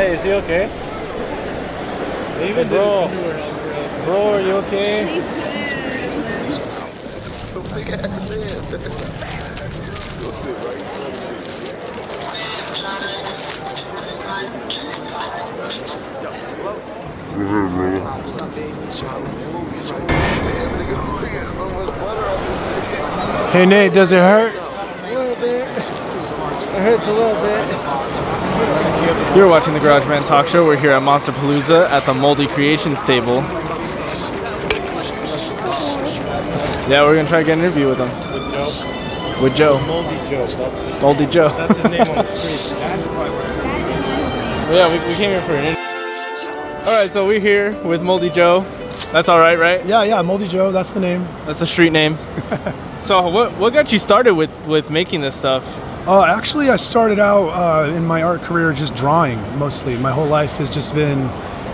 Hey, is he okay? Even bro, are you okay? Big ass head. Go sit right here. Hey Nate, does it hurt? A little bit. It hurts a little bit. You're watching the Garageband Talkshow. We're here at Monsterpalooza at the Moldy Creations table. Yeah, we're gonna try to get an interview with him. With Joe. Moldy Joe. Moldy Joe. That's his name on the street. Yeah, we came here for an interview. All right, so we're here with Moldy Joe. That's all right, right? Yeah, Moldy Joe, that's the name. That's the street name. So what got you started with making this stuff? Actually, I started out in my art career just drawing mostly. My whole life has just been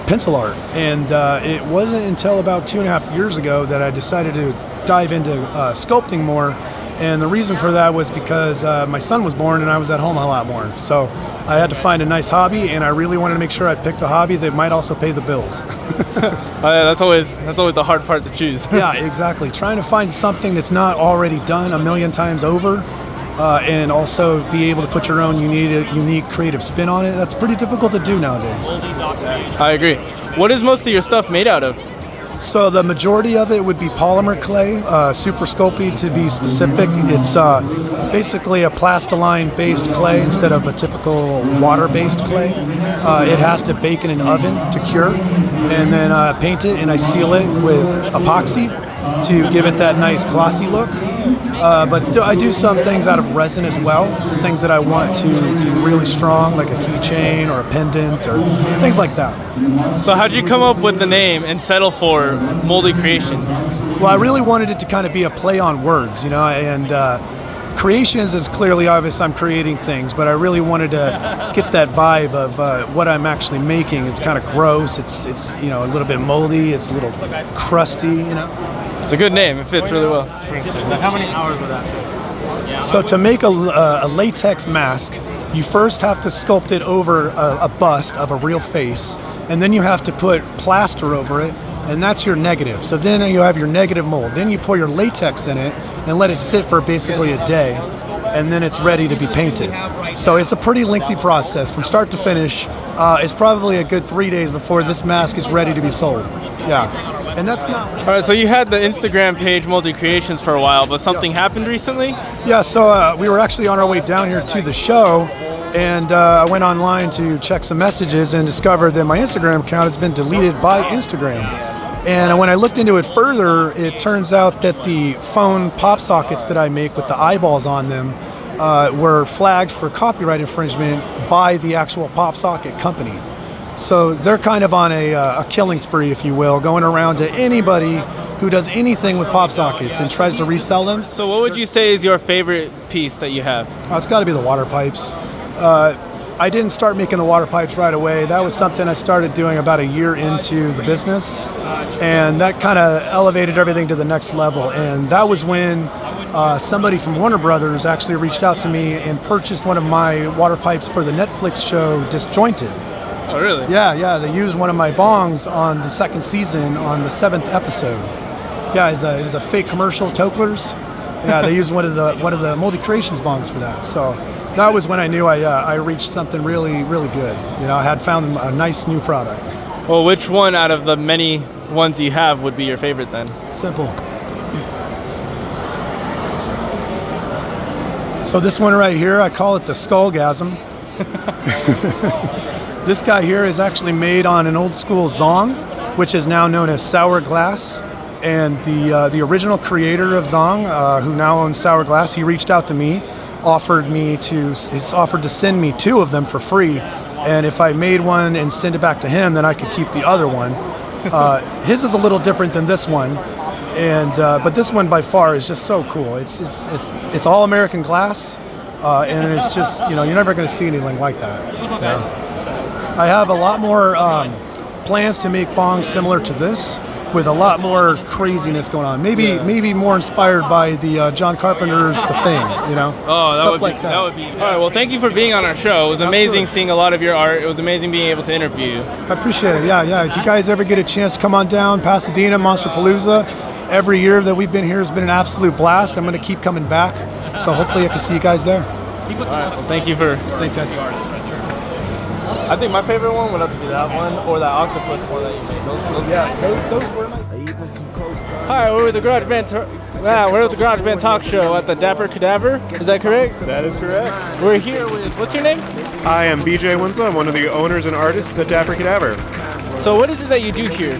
pencil art. And it wasn't until about 2.5 years ago that I decided to dive into sculpting more. And the reason for that was because my son was born and I was at home a lot more. So I had to find a nice hobby, and I really wanted to make sure I picked a hobby that might also pay the bills. Oh, yeah, that's always the hard part to choose. Yeah, exactly. Trying to find something that's not already done a million times over, and also be able to put your own unique creative spin on it. That's pretty difficult to do nowadays. I agree. What is most of your stuff made out of? So the majority of it would be polymer clay, super sculpey to be specific. It's basically a plastiline-based clay instead of a typical water-based clay. It has to bake in an oven to cure, and then paint it, and I seal it with epoxy to give it that nice glossy look. But I do some things out of resin as well, just things that I want to be really strong, like a keychain or a pendant or things like that. So how'd you come up with the name and settle for Moldy Creations? Well, I really wanted it to kind of be a play on words, you know, and creations is clearly obvious. I'm creating things, but I really wanted to get that vibe of what I'm actually making. It's kind of gross. It's you know, a little bit moldy. It's a little crusty, you know. It's a good name. It fits really well. How many hours would that take? So to make a latex mask, you first have to sculpt it over a bust of a real face, and then you have to put plaster over it, and that's your negative. So then you have your negative mold. Then you pour your latex in it and let it sit for basically a day, and then it's ready to be painted. So it's a pretty lengthy process from start to finish. It's probably a good 3 days before this mask is ready to be sold. Yeah. And that's not. All right, so you had the Instagram page Moldy Creations for a while, but something happened recently? Yeah, so we were actually on our way down here to the show, and I went online to check some messages and discovered that my Instagram account has been deleted by Instagram. And when I looked into it further, it turns out that the phone pop sockets that I make with the eyeballs on them were flagged for copyright infringement by the actual pop socket company. So they're kind of on a killing spree, if you will, going around to anybody who does anything with pop sockets and tries to resell them. So what would you say is your favorite piece that you have? It's got to be the water pipes. I didn't start making the water pipes right away. That was something I started doing about a year into the business, and that kind of elevated everything to the next level. And that was when somebody from Warner Brothers actually reached out to me and purchased one of my water pipes for the Netflix show Disjointed. Oh, really? Yeah, they used one of my bongs on the second season on the 7th episode. Yeah, it was a fake commercial, Toklers. Yeah, they used one of the Moldy Creations bongs for that. So that was when I knew I reached something really, really good. You know, I had found a nice new product. Well, which one out of the many ones you have would be your favorite then? Simple. So this one right here, I call it the Skullgasm. This guy here is actually made on an old school Zong, which is now known as Sour Glass. And the original creator of Zong, who now owns Sour Glass, he reached out to me, offered to send me 2 of them for free. And if I made one and send it back to him, then I could keep the other one. His is a little different than this one, and but this one by far is just so cool. It's all American glass, and it's just, you know, you're never going to see anything like that. Yeah. I have a lot more plans to make bongs similar to this. with a lot more craziness going on. Maybe more inspired by the John Carpenter's The Thing, you know? Oh, Stuff like that. That would be. All right. Well, thank you for being on our show. It was amazing seeing a lot of your art. It was amazing being able to interview you. I appreciate it. Yeah. If you guys ever get a chance, come on down, Pasadena, Monsterpalooza. Every year that we've been here has been an absolute blast. I'm going to keep coming back. So hopefully I can see you guys there. All right. Well, thank you for. Thanks, guys. I think my favorite one would have to be that one or that octopus one that you made. Those were my. Hi, we're with the Garageband Talk Show at the Dapper Cadaver. Is that correct? That is correct. We're here with, what's your name? I am BJ Winslow. I'm one of the owners and artists at Dapper Cadaver. So what is it that you do here?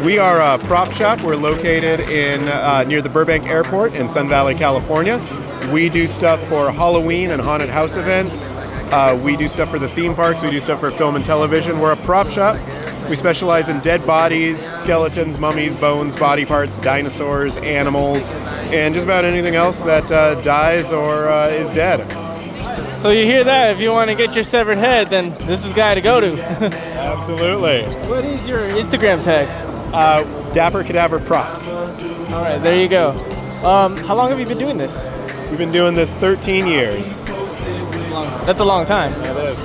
We are a prop shop. We're located in near the Burbank Airport in Sun Valley, California. We do stuff for Halloween and haunted house events. We do stuff for the theme parks. We do stuff for film and television. We're a prop shop. We specialize in dead bodies, skeletons, mummies, bones, body parts, dinosaurs, animals, and just about anything else that dies or is dead. So you hear that? If you want to get your severed head, then this is the guy to go to. Absolutely. What is your Instagram tag? Dappercadaverprops. All right, there you go. How long have you been doing this? We've been doing this 13 years. That's a long time. That is.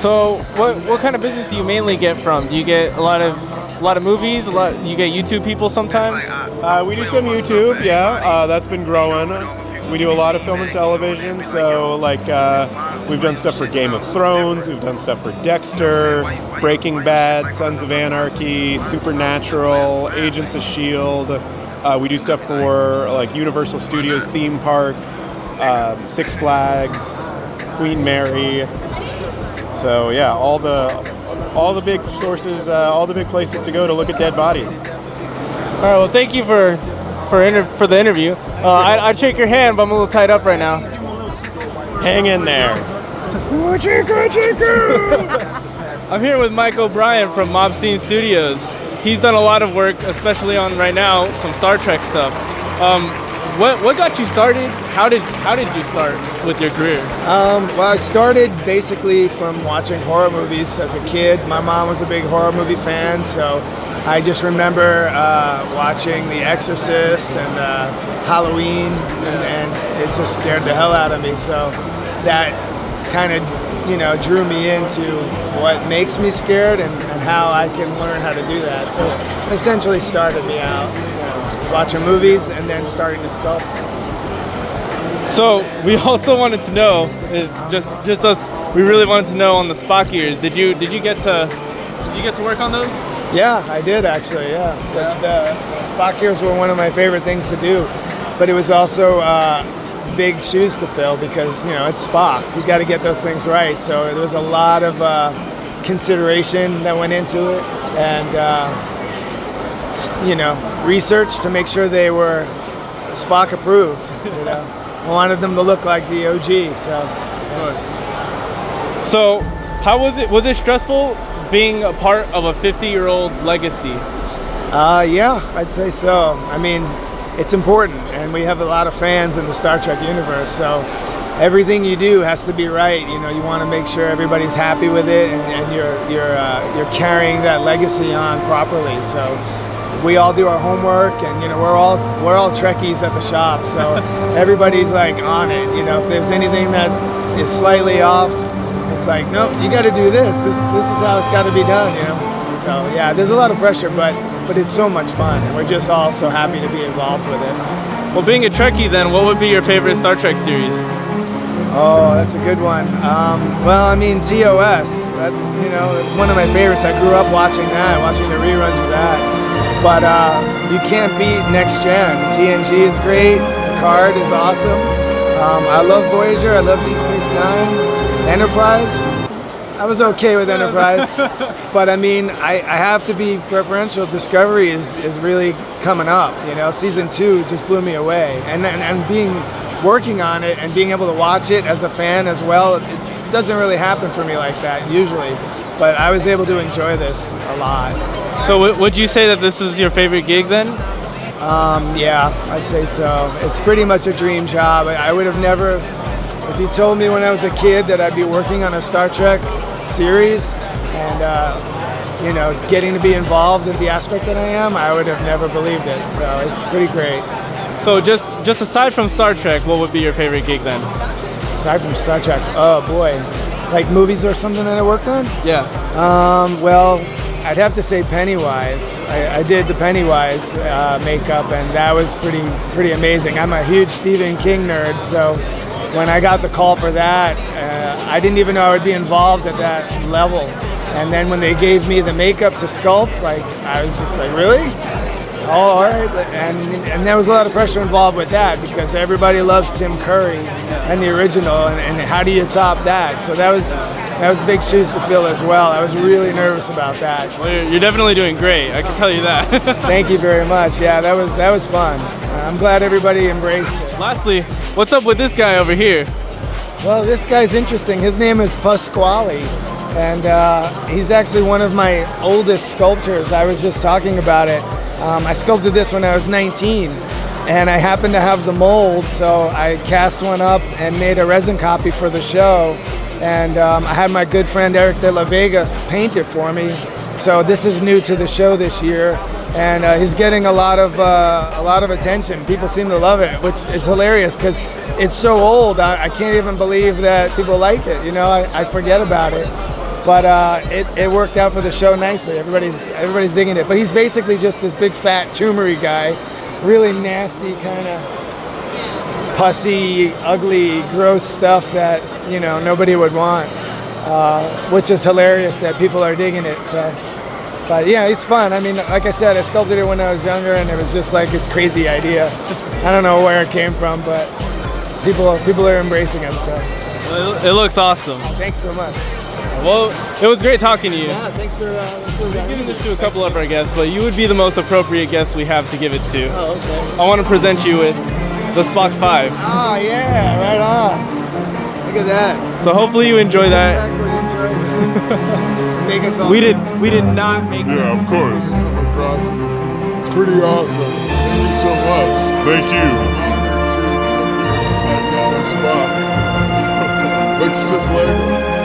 So what kind of business do you mainly get from? Do you get a lot of movies? You get YouTube people sometimes? We do some YouTube, yeah. That's been growing. We do a lot of film and television. So like we've done stuff for Game of Thrones. We've done stuff for Dexter, Breaking Bad, Sons of Anarchy, Supernatural, Agents of S.H.I.E.L.D. We do stuff for like Universal Studios theme park, Six Flags, Queen Mary. So yeah, all the big sources, all the big places to go to look at dead bodies. All right. Well, thank you for the interview. I'd shake your hand, but I'm a little tied up right now. Hang in there. I'm here with Mike O'Brien from Mob Scene Studios. He's done a lot of work, especially on right now some Star Trek stuff. What got you started? How did you start with your career? Well, I started basically from watching horror movies as a kid. My mom was a big horror movie fan, so I just remember watching The Exorcist and Halloween, and it just scared the hell out of me. So that kind of, drew me into what makes me scared and how I can learn how to do that. So essentially started me out, watching movies and then starting to sculpt. So we also wanted to know, just us, we really wanted to know on the Spock ears. Did you get to work on those? Yeah, I did actually. Yeah, the Spock ears were one of my favorite things to do, but it was also big shoes to fill because it's Spock. You got to get those things right. So there was a lot of consideration that went into it, and research to make sure they were Spock approved. I wanted them to look like the OG. So how was it? Was it stressful being a part of a 50-year-old legacy? Yeah, I'd say so. I mean, it's important, and we have a lot of fans in the Star Trek universe, so everything you do has to be right. You want to make sure everybody's happy with it, and you're carrying that legacy on properly. So we all do our homework, and we're all Trekkies at the shop, so everybody's like on it. If there's anything that is slightly off, it's like, nope, you got to do this. This is how it's got to be done. So yeah, there's a lot of pressure, but it's so much fun, and we're just all so happy to be involved with it. Well, being a Trekkie, then, what would be your favorite Star Trek series? Oh, that's a good one. Well, I mean, TOS. That's one of my favorites. I grew up watching the reruns of that. But you can't beat Next Gen. TNG is great. Picard is awesome. I love Voyager. I love Deep Space Nine. Enterprise. I was okay with Enterprise, but I mean, I have to be preferential. Discovery is really coming up. Season 2 just blew me away, and working on it and being able to watch it as a fan as well. It doesn't really happen for me like that usually, but I was able to enjoy this a lot. So would you say that this is your favorite gig then? Yeah, I'd say so. It's pretty much a dream job. I would have never, if you told me when I was a kid that I'd be working on a Star Trek series and you know, getting to be involved in the aspect that I am, I would have never believed it. So it's pretty great. So just aside from Star Trek, what would be your favorite gig then? Aside from Star Trek, oh boy, like movies or something that I worked on? Yeah. Well, I'd have to say Pennywise. I did the Pennywise makeup, and that was pretty amazing. I'm a huge Stephen King nerd, so when I got the call for that, I didn't even know I would be involved at that level. And then when they gave me the makeup to sculpt, like I was just like, really? Oh, all right. And there was a lot of pressure involved with that because everybody loves Tim Curry and the original, and how do you top that? So that was big shoes to fill as well. I was really nervous about that. Well, you're definitely doing great. I can tell you that. Thank you very much. Yeah, that was fun. I'm glad everybody embraced it. Lastly, what's up with this guy over here? Well, this guy's interesting. His name is Pasquale, and he's actually one of my oldest sculptors. I was just talking about it. I sculpted this when I was 19, and I happened to have the mold, so I cast one up and made a resin copy for the show. And I had my good friend Eric de la Vega paint it for me. So this is new to the show this year, and he's getting a lot of attention. People seem to love it, which is hilarious because it's so old. I can't even believe that people liked it. You know, I forget about it, but it worked out for the show nicely. Everybody's digging it. But he's basically just this big fat tumoury guy, really nasty kind of pussy, ugly, gross stuff that, you know, nobody would want, which is hilarious that people are digging it. So, but yeah, it's fun. I mean, like I said, I sculpted it when I was younger, and it was just like this crazy idea. I don't know where it came from, but people are embracing them. So It looks awesome. thanks so much. Well, it was great talking to you. Yeah, thanks for We've given this to a couple of our guests, but you would be the most appropriate guest we have to give it to. Oh, okay. I want to present you with the Spock 5. Oh yeah, right on. Look at that. So hopefully you enjoy that. Make us all. We did not make Yeah, of course. It's pretty awesome. Thank you so much. Thank you. Looks just like